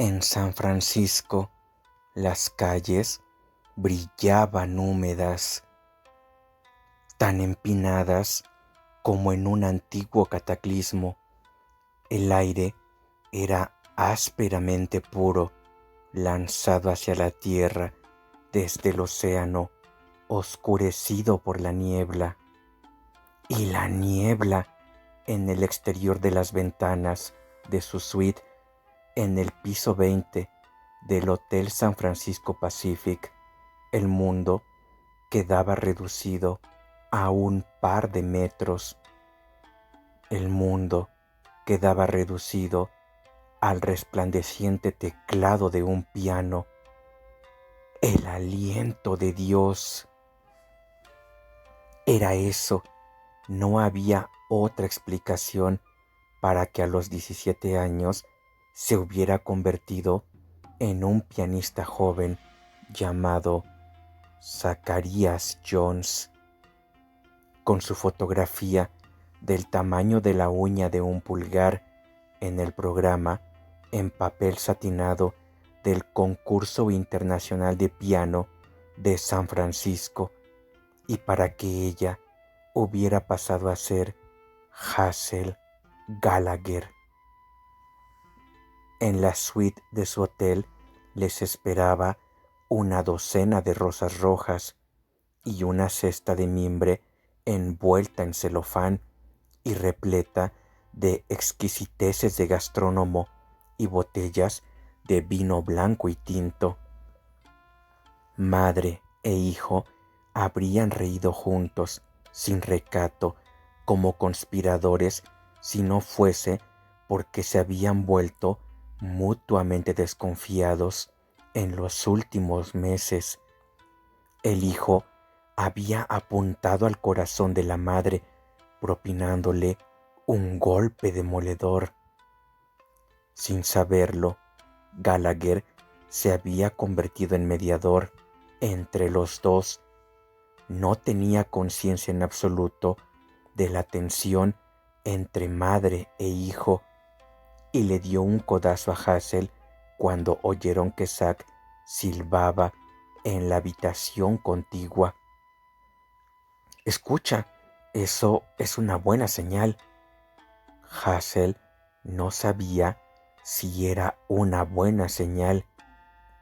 En San Francisco, las calles brillaban húmedas, tan empinadas como en un antiguo cataclismo. El aire era ásperamente puro, lanzado hacia la tierra desde el océano, oscurecido por la niebla. Y la niebla en el exterior de las ventanas de su suite en el piso 20 del Hotel San Francisco Pacific, el mundo quedaba reducido a un par de metros. El mundo quedaba reducido al resplandeciente teclado de un piano. El aliento de Dios. Era eso. No había otra explicación para que a los 17 años se hubiera convertido en un pianista joven llamado Zacharias Jones, con su fotografía del tamaño de la uña de un pulgar en el programa en papel satinado del Concurso Internacional de Piano de San Francisco, y para que ella hubiera pasado a ser Hazel Gallagher. En la suite de su hotel les esperaba una docena de rosas rojas y una cesta de mimbre envuelta en celofán y repleta de exquisiteces de gastrónomo y botellas de vino blanco y tinto. Madre e hijo habrían reído juntos, sin recato, como conspiradores, si no fuese porque se habían vuelto mutuamente desconfiados en los últimos meses. El hijo había apuntado al corazón de la madre, propinándole un golpe demoledor. Sin saberlo, Gallagher se había convertido en mediador entre los dos. No tenía conciencia en absoluto de la tensión entre madre e hijo, y le dio un codazo a Hazel cuando oyeron que Zach silbaba en la habitación contigua. «Escucha, eso es una buena señal». Hazel no sabía si era una buena señal.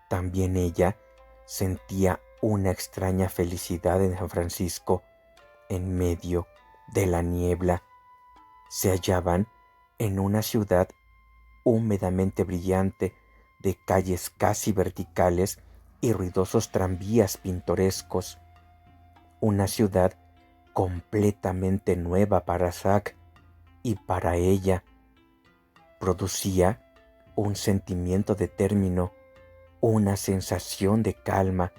También ella sentía una extraña felicidad en San Francisco. En medio de la niebla se hallaban en una ciudad húmedamente brillante, de calles casi verticales y ruidosos tranvías pintorescos. Una ciudad completamente nueva para Zach y para ella. Producía un sentimiento de término, una sensación de calma.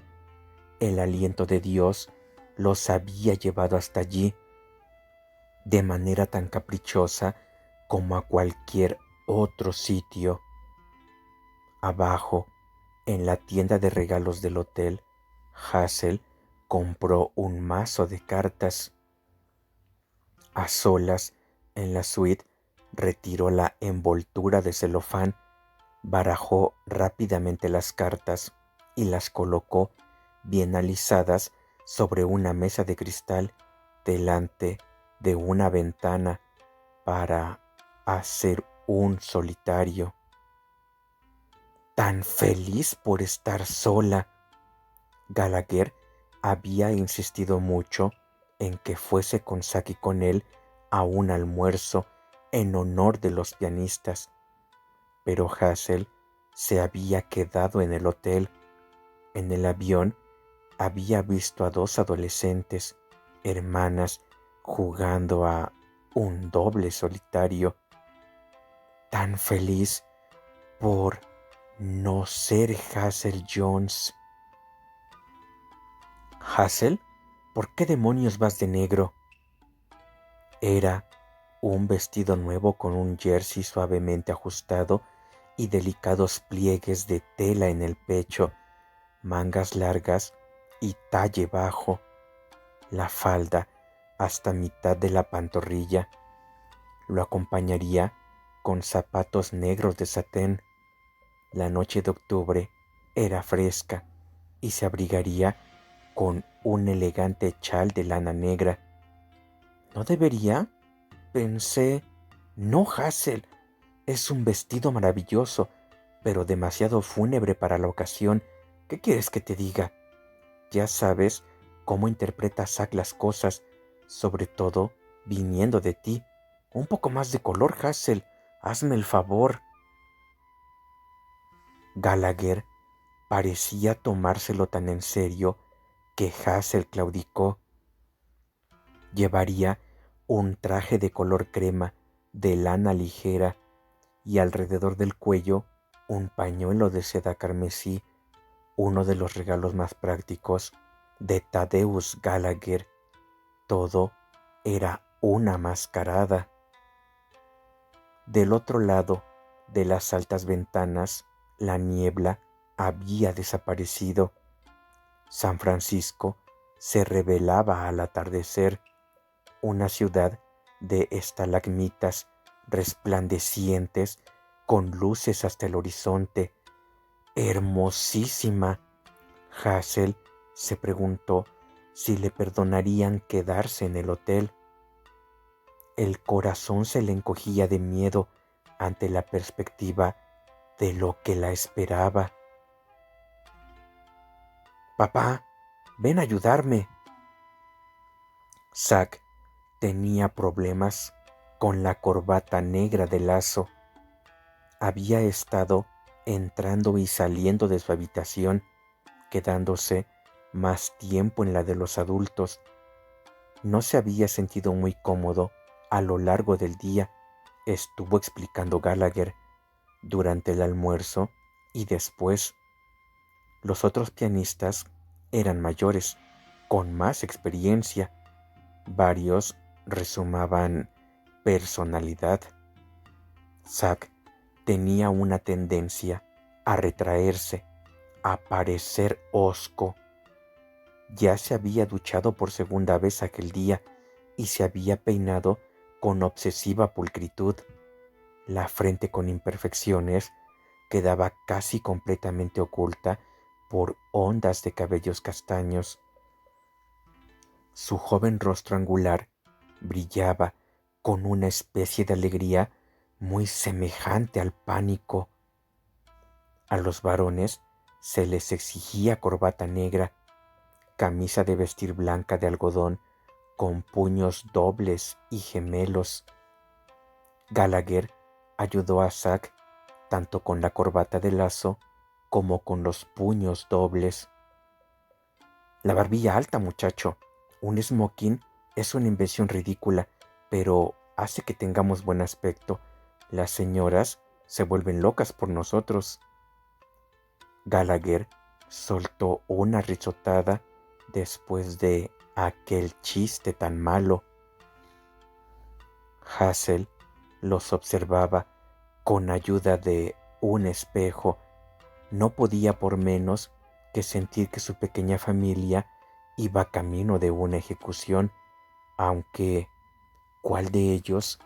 El aliento de Dios los había llevado hasta allí, de manera tan caprichosa como a cualquier otro sitio. Abajo, en la tienda de regalos del hotel, Hazel compró un mazo de cartas. A solas, en la suite, retiró la envoltura de celofán, barajó rápidamente las cartas y las colocó bien alisadas sobre una mesa de cristal delante de una ventana para hacer un solitario. Tan feliz por estar sola. Gallagher había insistido mucho en que fuese con Zach y con él a un almuerzo en honor de los pianistas, pero Hazel se había quedado en el hotel. En el avión había visto a dos adolescentes, hermanas, jugando a un doble solitario. Tan feliz por no ser Hazel Jones. «Hazel, ¿por qué demonios vas de negro?» Era un vestido nuevo con un jersey suavemente ajustado y delicados pliegues de tela en el pecho, mangas largas y talle bajo. La falda hasta mitad de la pantorrilla. Lo acompañaría con zapatos negros de satén. La noche de octubre era fresca y se abrigaría con un elegante chal de lana negra. ¿No debería? Pensé. No, Hazel, es un vestido maravilloso, pero demasiado fúnebre para la ocasión. ¿Qué quieres que te diga? Ya sabes cómo interpreta Zack las cosas, sobre todo viniendo de ti. Un poco más de color, Hazel. Hazme el favor. Gallagher parecía tomárselo tan en serio que Hazel claudicó. Llevaría un traje de color crema de lana ligera y alrededor del cuello un pañuelo de seda carmesí, uno de los regalos más prácticos de Thaddeus Gallagher. Todo era una mascarada. Del otro lado de las altas ventanas, la niebla había desaparecido. San Francisco se revelaba al atardecer, una ciudad de estalagmitas resplandecientes con luces hasta el horizonte. Hermosísima. Hazel se preguntó si le perdonarían quedarse en el hotel. El corazón se le encogía de miedo ante la perspectiva de lo que la esperaba. Papá, ven a ayudarme. Zack tenía problemas con la corbata negra de lazo. Había estado entrando y saliendo de su habitación, quedándose más tiempo en la de los adultos. No se había sentido muy cómodo a lo largo del día, estuvo explicando Gallagher, durante el almuerzo y después. Los otros pianistas eran mayores, con más experiencia. Varios resumaban personalidad. Zack tenía una tendencia a retraerse, a parecer hosco. Ya se había duchado por segunda vez aquel día y se había peinado con obsesiva pulcritud. La frente con imperfecciones quedaba casi completamente oculta por ondas de cabellos castaños. Su joven rostro angular brillaba con una especie de alegría muy semejante al pánico. A los varones se les exigía corbata negra, camisa de vestir blanca de algodón con puños dobles y gemelos. Gallagher ayudó a Zack tanto con la corbata de lazo como con los puños dobles. La barbilla alta, muchacho. Un smoking es una invención ridícula, pero hace que tengamos buen aspecto. Las señoras se vuelven locas por nosotros. Gallagher soltó una risotada después de aquel chiste tan malo. Hazel los observaba con ayuda de un espejo. No podía por menos que sentir que su pequeña familia iba camino de una ejecución, aunque ¿cuál de ellos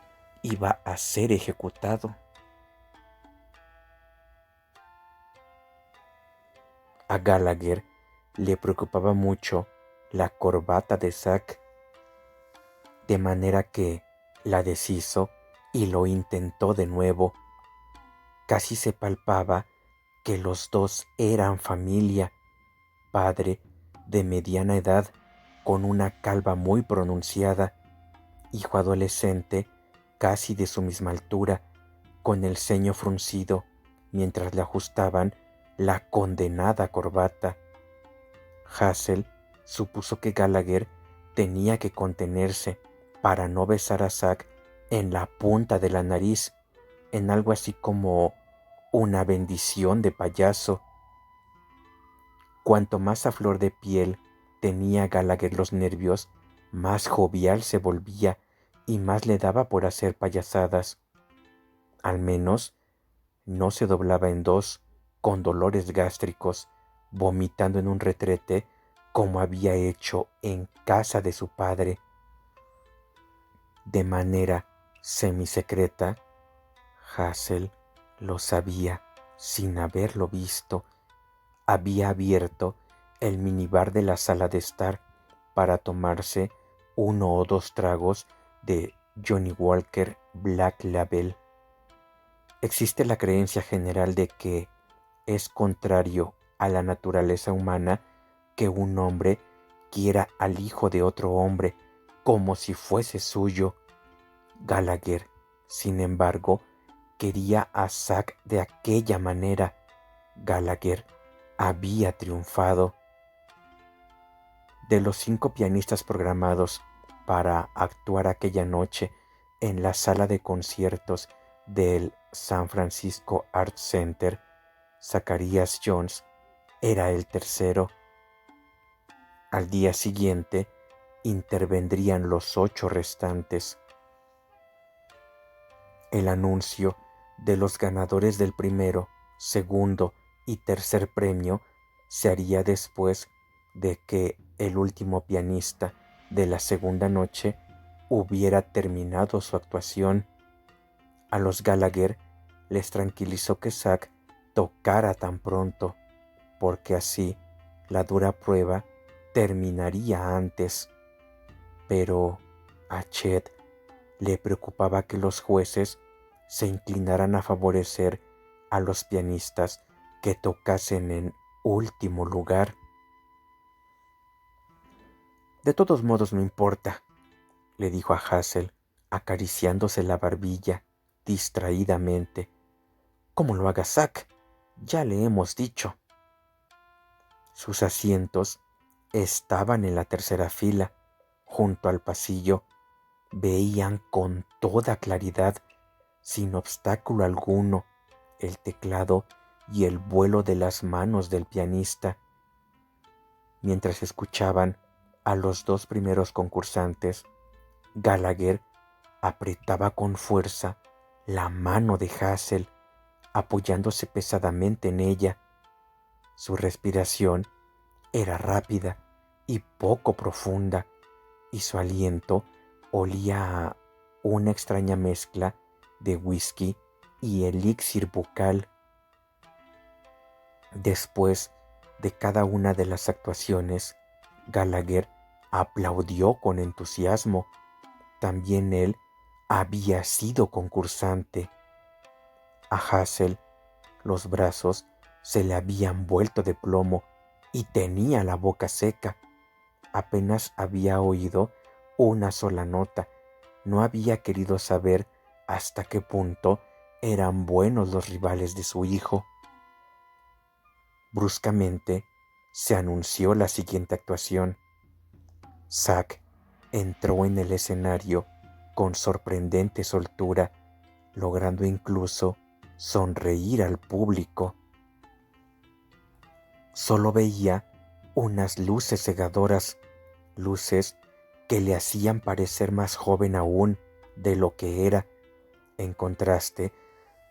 iba a ser ejecutado? A Gallagher le preocupaba mucho la corbata de Zack, de manera que la deshizo y lo intentó de nuevo. Casi se palpaba que los dos eran familia. Padre de mediana edad con una calva muy pronunciada, hijo adolescente casi de su misma altura, con el ceño fruncido mientras le ajustaban la condenada corbata. Hazel supuso que Gallagher tenía que contenerse para no besar a Zack en la punta de la nariz, en algo así como una bendición de payaso. Cuanto más a flor de piel tenía Gallagher los nervios, más jovial se volvía y más le daba por hacer payasadas. Al menos no se doblaba en dos, con dolores gástricos, vomitando en un retrete como había hecho en casa de su padre. De manera semisecreta, Hazel lo sabía, sin haberlo visto, había abierto el minibar de la sala de estar para tomarse 1 o 2 tragos de Johnny Walker Black Label. Existe la creencia general de que es contrario a la naturaleza humana que un hombre quiera al hijo de otro hombre como si fuese suyo. Gallagher, sin embargo, quería a Zack de aquella manera. Gallagher había triunfado. De los 5 pianistas programados para actuar aquella noche en la sala de conciertos del San Francisco Art Center, Zacharias Jones era el tercero. Al día siguiente intervendrían los 8 restantes. El anuncio de los ganadores del primero, segundo y tercer premio se haría después de que el último pianista de la segunda noche hubiera terminado su actuación. A los Gallagher les tranquilizó que Zack tocara tan pronto, porque así la dura prueba terminaría antes. Pero a Chet le preocupaba que los jueces se inclinaran a favorecer a los pianistas que tocasen en último lugar. De todos modos no importa, le dijo a Hassel, acariciándose la barbilla distraídamente. Como lo haga Zack, ya le hemos dicho. Sus asientos estaban en la tercera fila, junto al pasillo. Veían con toda claridad, sin obstáculo alguno, el teclado y el vuelo de las manos del pianista. Mientras escuchaban a los 2 primeros concursantes, Gallagher apretaba con fuerza la mano de Hassel, apoyándose pesadamente en ella. Su respiración era rápida y poco profunda, y su aliento olía a una extraña mezcla de whisky y elixir bucal. Después de cada una de las actuaciones, Gallagher aplaudió con entusiasmo. También él había sido concursante. A Hassel los brazos se le habían vuelto de plomo y tenía la boca seca. Apenas había oído una sola nota. No había querido saber hasta qué punto eran buenos los rivales de su hijo. Bruscamente se anunció la siguiente actuación. Zack entró en el escenario con sorprendente soltura, logrando incluso sonreír al público. Solo veía unas luces cegadoras, luces que le hacían parecer más joven aún de lo que era, en contraste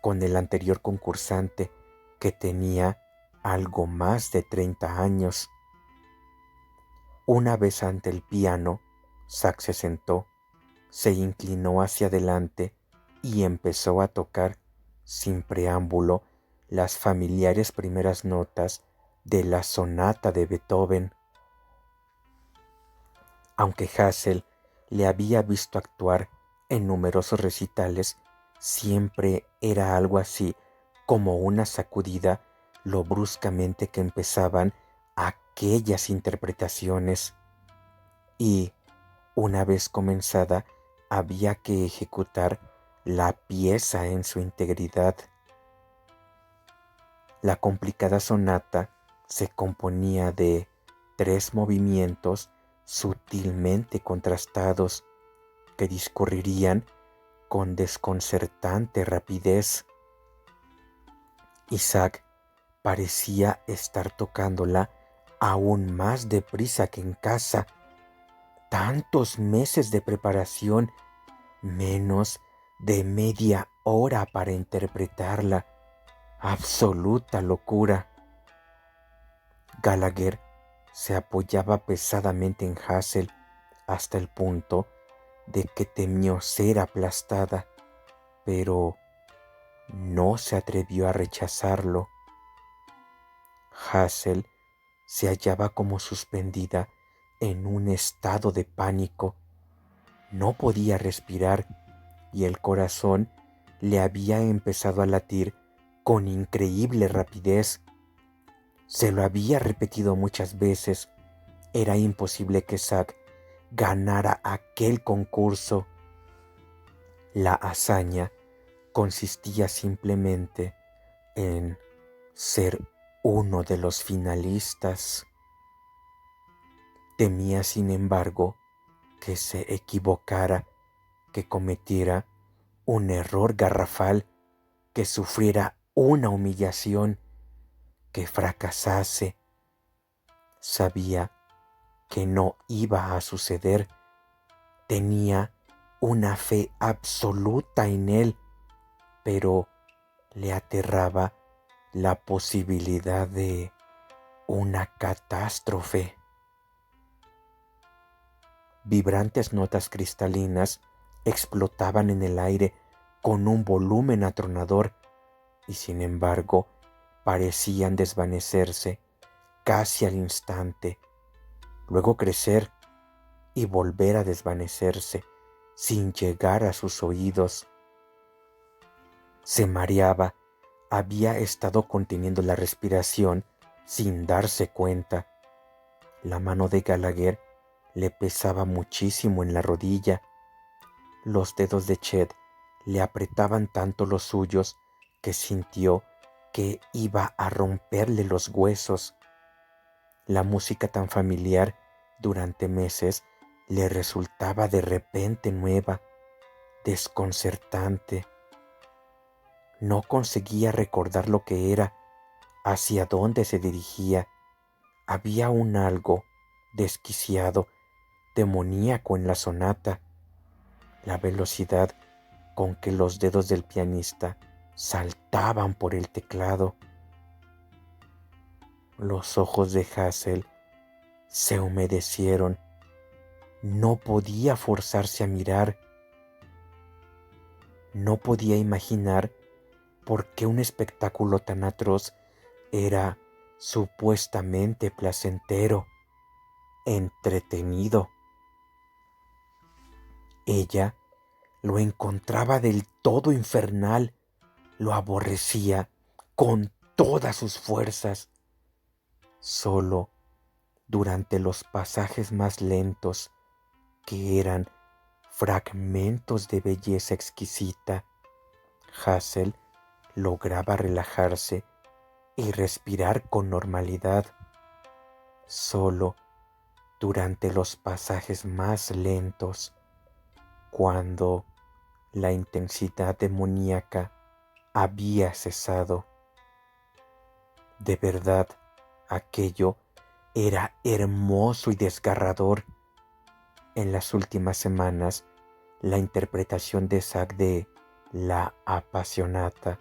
con el anterior concursante, que tenía algo más de 30 años. Una vez ante el piano, Zack se sentó, se inclinó hacia adelante y empezó a tocar, sin preámbulo, las familiares primeras notas de la sonata de Beethoven. Aunque Hassel le había visto actuar en numerosos recitales, siempre era algo así como una sacudida lo bruscamente que empezaban aquellas interpretaciones. Y, una vez comenzada, había que ejecutar la pieza en su integridad. La complicada sonata se componía de 3 movimientos sutilmente contrastados que discurrirían con desconcertante rapidez. Zack parecía estar tocándola aún más deprisa que en casa. Tantos meses de preparación, menos de media hora para interpretarla. Absoluta locura. Gallagher se apoyaba pesadamente en Hassel hasta el punto de que temió ser aplastada, pero no se atrevió a rechazarlo. Hazel se hallaba como suspendida en un estado de pánico. No podía respirar y el corazón le había empezado a latir con increíble rapidez. Se lo había repetido muchas veces. Era imposible que Zack ganara aquel concurso. La hazaña consistía simplemente en ser uno de los finalistas. Temía, sin embargo, que se equivocara, que cometiera un error garrafal, que sufriera una humillación, que fracasase. Sabía que no iba a suceder. Tenía una fe absoluta en él, pero le aterraba la posibilidad de una catástrofe. Vibrantes notas cristalinas explotaban en el aire con un volumen atronador y sin embargo parecían desvanecerse casi al instante, luego crecer y volver a desvanecerse sin llegar a sus oídos. Se mareaba, había estado conteniendo la respiración sin darse cuenta. La mano de Gallagher le pesaba muchísimo en la rodilla. Los dedos de Chet le apretaban tanto los suyos que sintió que iba a romperle los huesos. La música tan familiar durante meses le resultaba de repente nueva, desconcertante. No conseguía recordar lo que era, hacia dónde se dirigía. Había un algo desquiciado, demoníaco en la sonata. La velocidad con que los dedos del pianista saltaban por el teclado. Los ojos de Hazel se humedecieron. No podía forzarse a mirar. No podía imaginar por qué un espectáculo tan atroz era supuestamente placentero, entretenido. Ella lo encontraba del todo infernal, lo aborrecía con todas sus fuerzas. Solo durante los pasajes más lentos, que eran fragmentos de belleza exquisita, Hazel lograba relajarse y respirar con normalidad. Solo durante los pasajes más lentos, cuando la intensidad demoníaca había cesado. De verdad, aquello era hermoso y desgarrador. En las últimas semanas, la interpretación de Zack de La Apasionata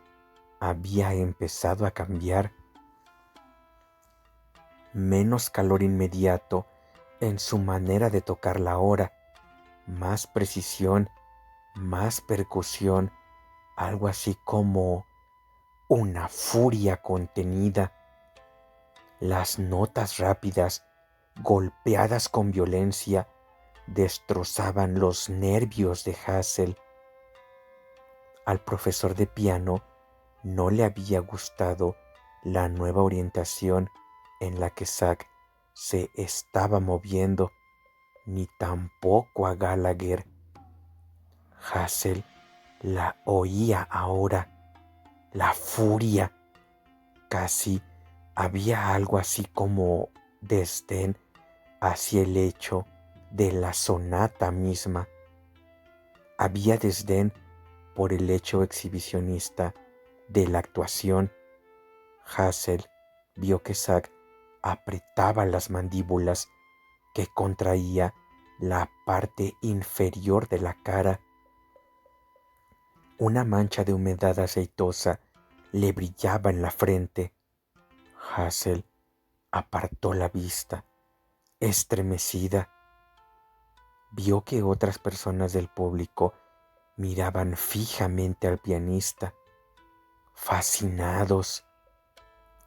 había empezado a cambiar. Menos calor inmediato en su manera de tocar la hora, más precisión, más percusión, algo así como una furia contenida. Las notas rápidas, golpeadas con violencia, destrozaban los nervios de Hazel. Al profesor de piano no le había gustado la nueva orientación en la que Zack se estaba moviendo, ni tampoco a Gallagher. Hazel la oía ahora, la furia. Casi había algo así como desdén hacia el hecho de la sonata misma. Había desdén por el hecho exhibicionista de la actuación. Hazel vio que Zack apretaba las mandíbulas, que contraía la parte inferior de la cara. Una mancha de humedad aceitosa le brillaba en la frente. Hazel apartó la vista, estremecida. Vio que otras personas del público miraban fijamente al pianista. fascinados,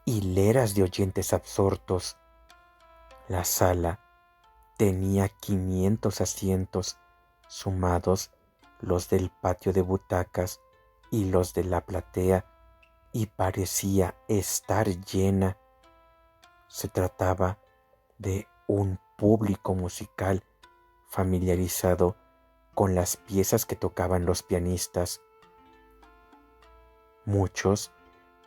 hileras de oyentes absortos. La sala tenía 500 asientos, sumados los del patio de butacas y los de la platea, y parecía estar llena. Se trataba de un público musical familiarizado con las piezas que tocaban los pianistas. Muchos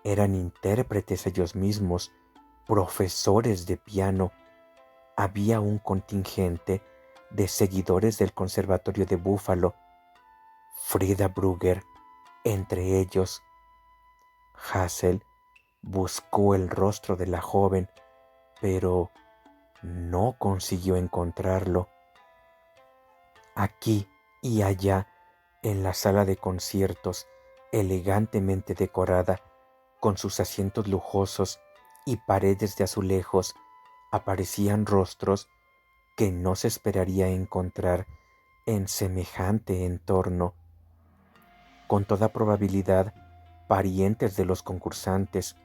eran intérpretes ellos mismos, profesores de piano. Había un contingente de seguidores del Conservatorio de Buffalo, Frida Brugger entre ellos. Hassel buscó el rostro de la joven, pero no consiguió encontrarlo. Aquí y allá, en la sala de conciertos, elegantemente decorada, con sus asientos lujosos y paredes de azulejos, aparecían rostros que no se esperaría encontrar en semejante entorno. Con toda probabilidad, parientes de los concursantes,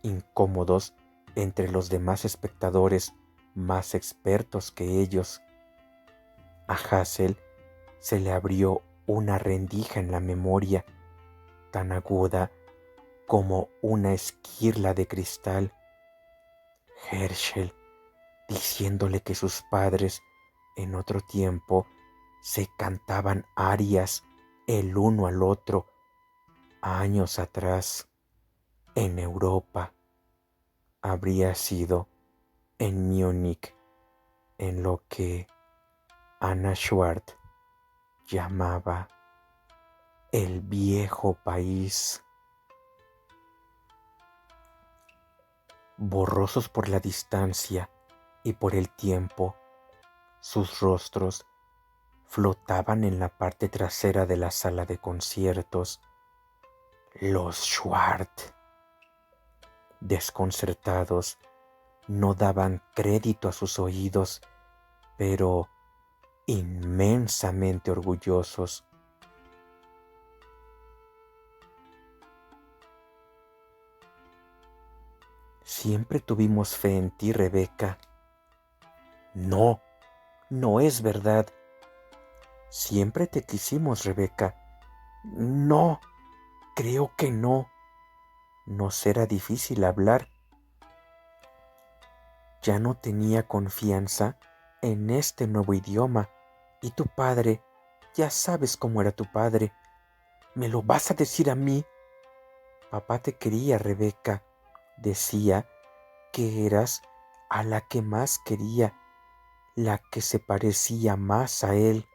incómodos entre los demás espectadores más expertos que ellos. A Hassel se le abrió una rendija en la memoria, tan aguda como una esquirla de cristal. Herschel, diciéndole que sus padres en otro tiempo se cantaban arias el uno al otro años atrás en Europa. Habría sido en Múnich, en lo que Anna Schwartz llamaba el viejo país. Borrosos por la distancia y por el tiempo, sus rostros flotaban en la parte trasera de la sala de conciertos. Los Schwartz, desconcertados, no daban crédito a sus oídos, pero inmensamente orgullosos. Siempre tuvimos fe en ti, Rebeca. No, no es verdad. Siempre te quisimos, Rebeca. No, creo que no. Nos era difícil hablar. Ya no tenía confianza en este nuevo idioma. Y tu padre, ya sabes cómo era tu padre. ¿Me lo vas a decir a mí? Papá te quería, Rebeca. Decía que eras a la que más quería, la que se parecía más a él.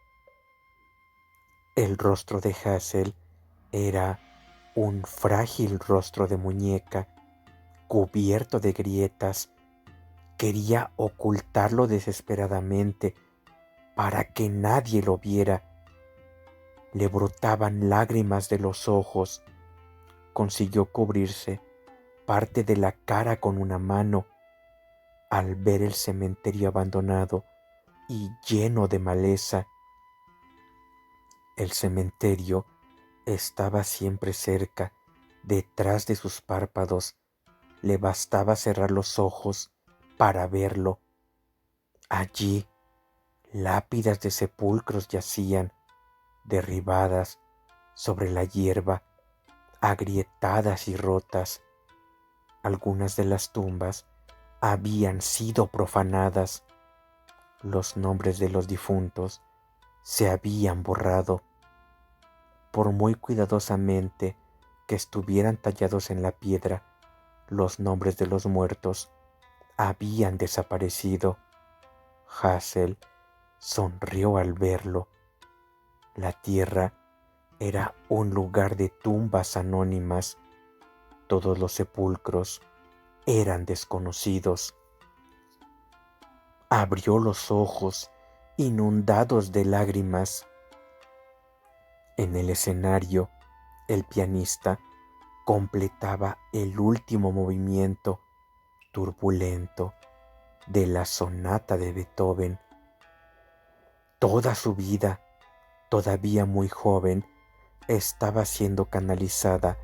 El rostro de Hassel era un frágil rostro de muñeca, cubierto de grietas. Quería ocultarlo desesperadamente para que nadie lo viera. Le brotaban lágrimas de los ojos. Consiguió cubrirse parte de la cara con una mano al ver el cementerio abandonado y lleno de maleza. El cementerio estaba siempre cerca, detrás de sus párpados. Le bastaba cerrar los ojos para verlo. Allí, lápidas de sepulcros yacían, derribadas sobre la hierba, agrietadas y rotas. Algunas de las tumbas habían sido profanadas. Los nombres de los difuntos se habían borrado. Por muy cuidadosamente que estuvieran tallados en la piedra, los nombres de los muertos habían desaparecido. Hassel sonrió al verlo. La tierra era un lugar de tumbas anónimas. Todos los sepulcros eran desconocidos. Abrió los ojos, inundados de lágrimas. En el escenario, el pianista completaba el último movimiento turbulento de la sonata de Beethoven. Toda su vida, todavía muy joven, estaba siendo canalizada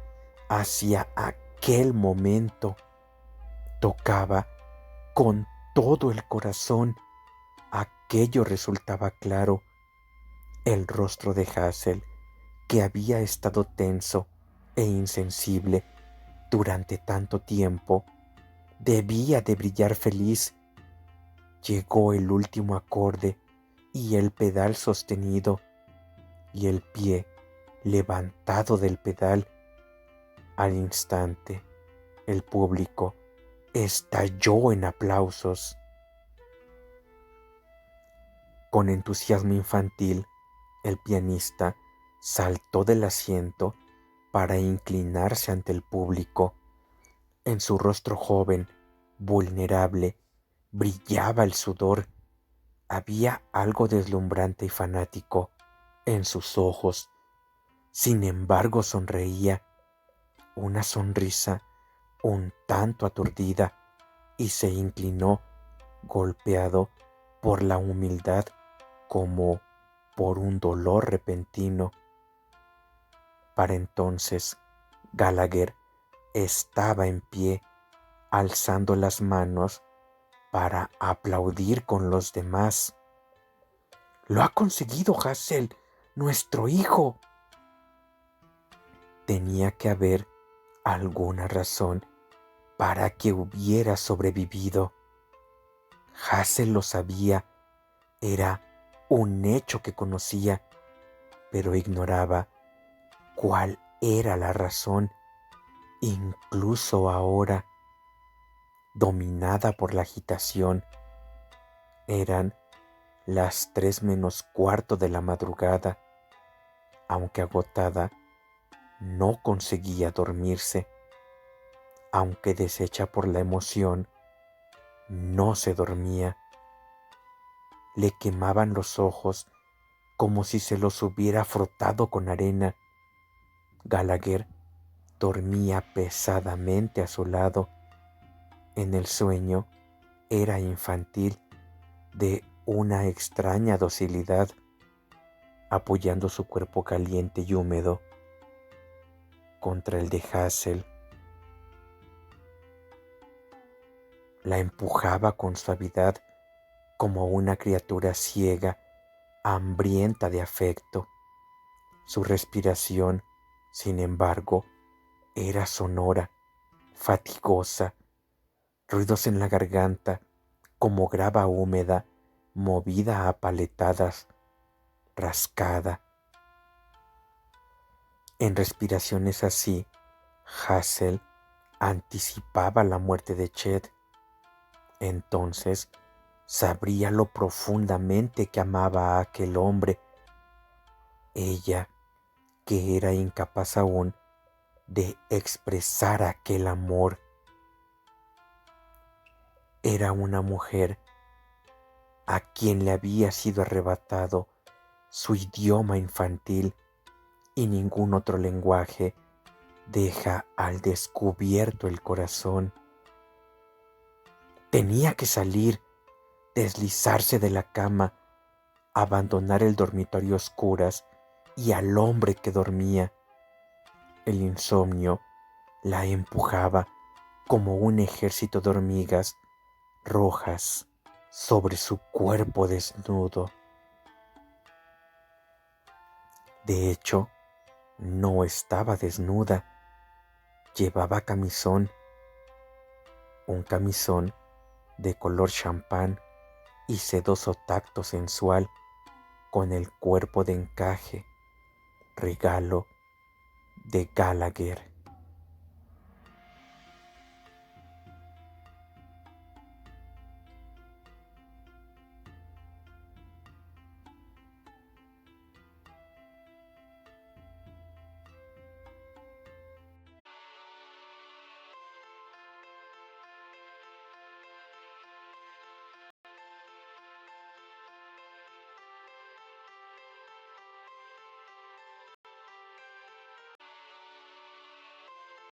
hacia aquel momento. Tocaba con todo el corazón. Aquello resultaba claro. El rostro de Hazel, que había estado tenso e insensible durante tanto tiempo, debía de brillar feliz. Llegó el último acorde y el pedal sostenido y el pie levantado del pedal. Al instante, el público estalló en aplausos. Con entusiasmo infantil, el pianista saltó del asiento para inclinarse ante el público. En su rostro joven, vulnerable, brillaba el sudor. Había algo deslumbrante y fanático en sus ojos. Sin embargo, sonreía, una sonrisa un tanto aturdida, y se inclinó, golpeado por la humildad como por un dolor repentino. Para entonces, Gallagher estaba en pie, alzando las manos para aplaudir con los demás. «¡Lo ha conseguido, Hazel, nuestro hijo!». Tenía que haber alguna razón para que hubiera sobrevivido. Hazel lo sabía, era un hecho que conocía, pero ignoraba cuál era la razón. Incluso ahora, dominada por la agitación, eran las 3 menos cuarto de la madrugada. Aunque agotada, no conseguía dormirse. Aunque deshecha por la emoción, no se dormía. Le quemaban los ojos como si se los hubiera frotado con arena. Gallagher dormía pesadamente a su lado. En el sueño era infantil, de una extraña docilidad, apoyando su cuerpo caliente y húmedo contra el de Hazel. La empujaba con suavidad como una criatura ciega, hambrienta de afecto. Su respiración, sin embargo, era sonora, fatigosa, ruidos en la garganta como grava húmeda movida a paletadas, rascada. En respiraciones así, Hazel anticipaba la muerte de Chet. Entonces sabría lo profundamente que amaba a aquel hombre. Ella, que era incapaz aún de expresar aquel amor. Era una mujer a quien le había sido arrebatado su idioma infantil, y ningún otro lenguaje deja al descubierto el corazón. Tenía que salir, deslizarse de la cama, abandonar el dormitorio a oscuras y al hombre que dormía. El insomnio la empujaba como un ejército de hormigas rojas sobre su cuerpo desnudo. De hecho, no estaba desnuda, llevaba camisón, un camisón de color champán y sedoso tacto sensual, con el cuerpo de encaje, regalo de Gallagher.